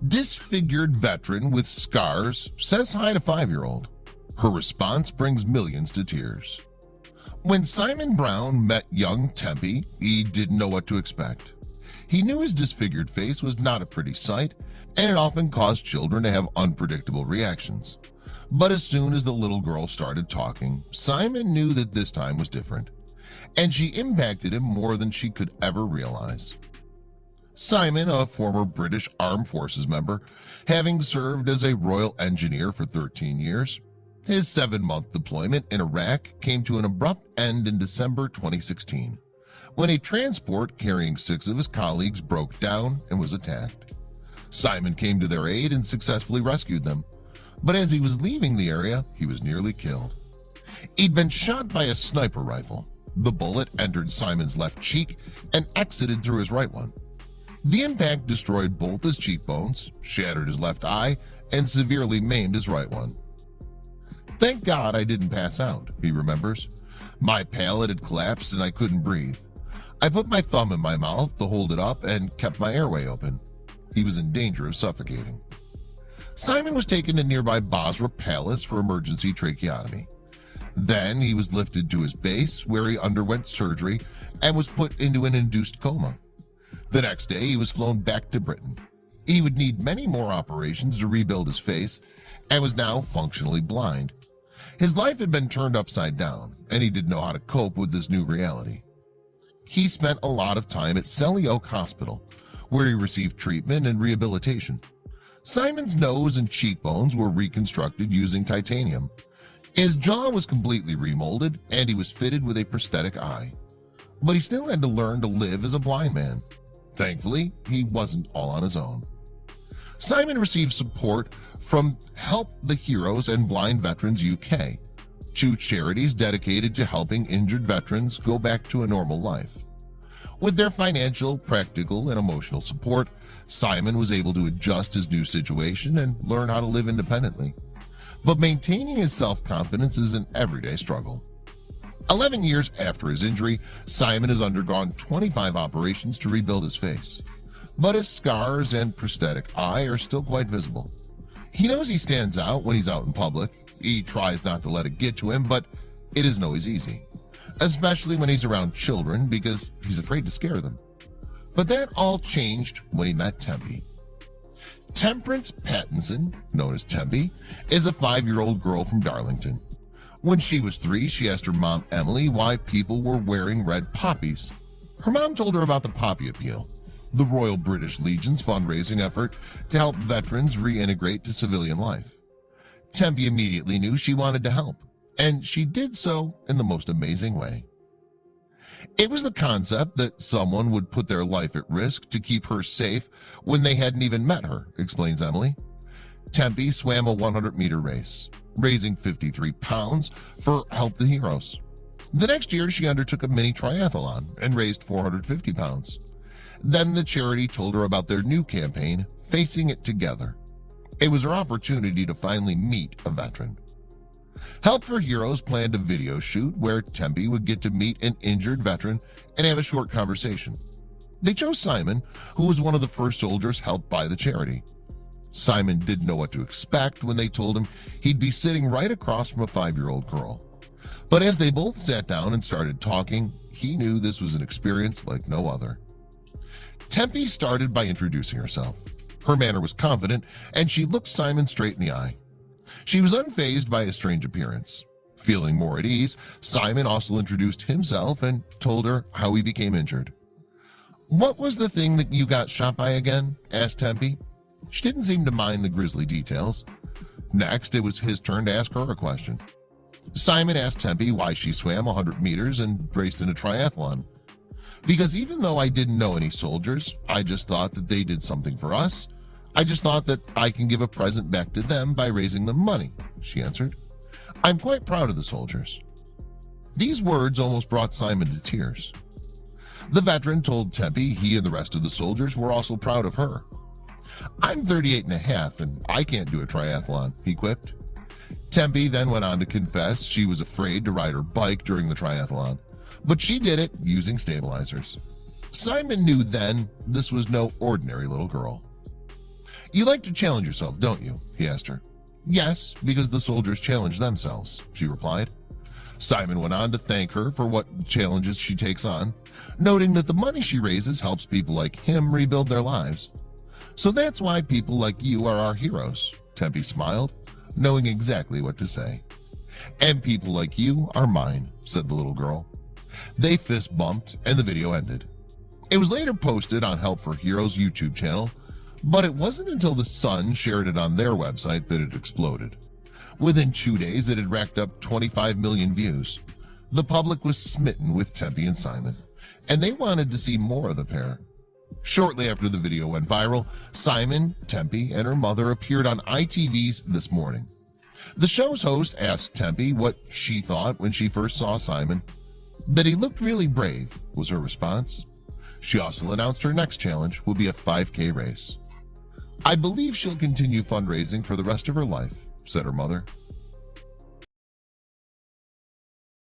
Disfigured veteran with scars says hi to 5-year-old. Her response brings millions to tears. When Simon Brown met young Tempe, he didn't know what to expect. He knew his disfigured face was not a pretty sight, and it often caused children to have unpredictable reactions. But as soon as the little girl started talking, Simon knew that this time was different, and she impacted him more than she could ever realize. Simon, a former British Armed Forces member, having served as a Royal Engineer for 13 years, his 7-month deployment in Iraq came to an abrupt end in December 2016, when a transport carrying 6 of his colleagues broke down and was attacked. Simon came to their aid and successfully rescued them, but as he was leaving the area, he was nearly killed. He'd been shot by a sniper rifle. The bullet entered Simon's left cheek and exited through his right one. The impact destroyed both his cheekbones, shattered his left eye, and severely maimed his right one. "Thank God I didn't pass out," he remembers. "My palate had collapsed and I couldn't breathe. I put my thumb in my mouth to hold it up and kept my airway open." He was in danger of suffocating. Simon was taken to nearby Basra Palace for emergency tracheotomy. Then he was lifted to his base, where he underwent surgery and was put into an induced coma. The next day, he was flown back to Britain. He would need many more operations to rebuild his face and was now functionally blind. His life had been turned upside down, and he didn't know how to cope with this new reality. He spent a lot of time at Selly Oak Hospital, where he received treatment and rehabilitation. Simon's nose and cheekbones were reconstructed using titanium. His jaw was completely remolded, and he was fitted with a prosthetic eye. But he still had to learn to live as a blind man. Thankfully, he wasn't all on his own. Simon received support from Help the Heroes and Blind Veterans UK, 2 charities dedicated to helping injured veterans go back to a normal life. With their financial, practical, and emotional support, Simon was able to adjust his new situation and learn how to live independently. But maintaining his self-confidence is an everyday struggle. 11 years after his injury, Simon has undergone 25 operations to rebuild his face. But his scars and prosthetic eye are still quite visible. He knows he stands out when he's out in public. He tries not to let it get to him, but it isn't always easy, especially when he's around children because he's afraid to scare them. But that all changed when he met Tempe. Temperance Pattinson, known as Tempe, is a 5-year-old girl from Darlington. When she was 3, she asked her mom, Emily, why people were wearing red poppies. Her mom told her about the Poppy Appeal, the Royal British Legion's fundraising effort to help veterans reintegrate to civilian life. Tempe immediately knew she wanted to help, and she did so in the most amazing way. It was the concept that someone would put their life at risk to keep her safe when they hadn't even met her, explains Emily. Tempe swam a 100-meter race, raising 53 pounds for Help the Heroes. The next year, she undertook a mini triathlon and raised 450 pounds. Then the charity told her about their new campaign, Facing It Together. It was her opportunity to finally meet a veteran. Help for Heroes planned a video shoot where Tempe would get to meet an injured veteran and have a short conversation. They chose Simon, who was one of the first soldiers helped by the charity. Simon didn't know what to expect when they told him he'd be sitting right across from a 5-year-old girl. But as they both sat down and started talking, he knew this was an experience like no other. Tempe started by introducing herself. Her manner was confident, and she looked Simon straight in the eye. She was unfazed by his strange appearance. Feeling more at ease, Simon also introduced himself and told her how he became injured. "What was the thing that you got shot by again?" asked Tempe. She didn't seem to mind the grisly details. Next, it was his turn to ask her a question. Simon asked Tempe why she swam 100 meters and raced in a triathlon. "Because even though I didn't know any soldiers, I just thought that they did something for us. I just thought that I can give a present back to them by raising them money," she answered. "I'm quite proud of the soldiers." These words almost brought Simon to tears. The veteran told Tempe he and the rest of the soldiers were also proud of her. "I'm 38 and a half, and I can't do a triathlon," he quipped. Tempe then went on to confess she was afraid to ride her bike during the triathlon, but she did it using stabilizers. Simon knew then this was no ordinary little girl. You like to challenge yourself, don't you? He asked her. Yes, because the soldiers challenge themselves, she replied. Simon went on to thank her for what challenges she takes on, noting that the money she raises helps people like him rebuild their lives. So that's why people like you are our heroes, Tempe smiled, knowing exactly what to say. And people like you are mine, said the little girl. They fist bumped and the video ended. It was later posted on Help for Heroes YouTube channel, but it wasn't until the Sun shared it on their website that it exploded. Within 2 days, it had racked up 25 million views. The public was smitten with Tempe and Simon, and they wanted to see more of the pair. Shortly after the video went viral, Simon, Tempe, and her mother appeared on ITV's This Morning. The show's host asked Tempe what she thought when she first saw Simon. That he looked really brave, was her response. She also announced her next challenge will be a 5K race. I believe she'll continue fundraising for the rest of her life, said her mother.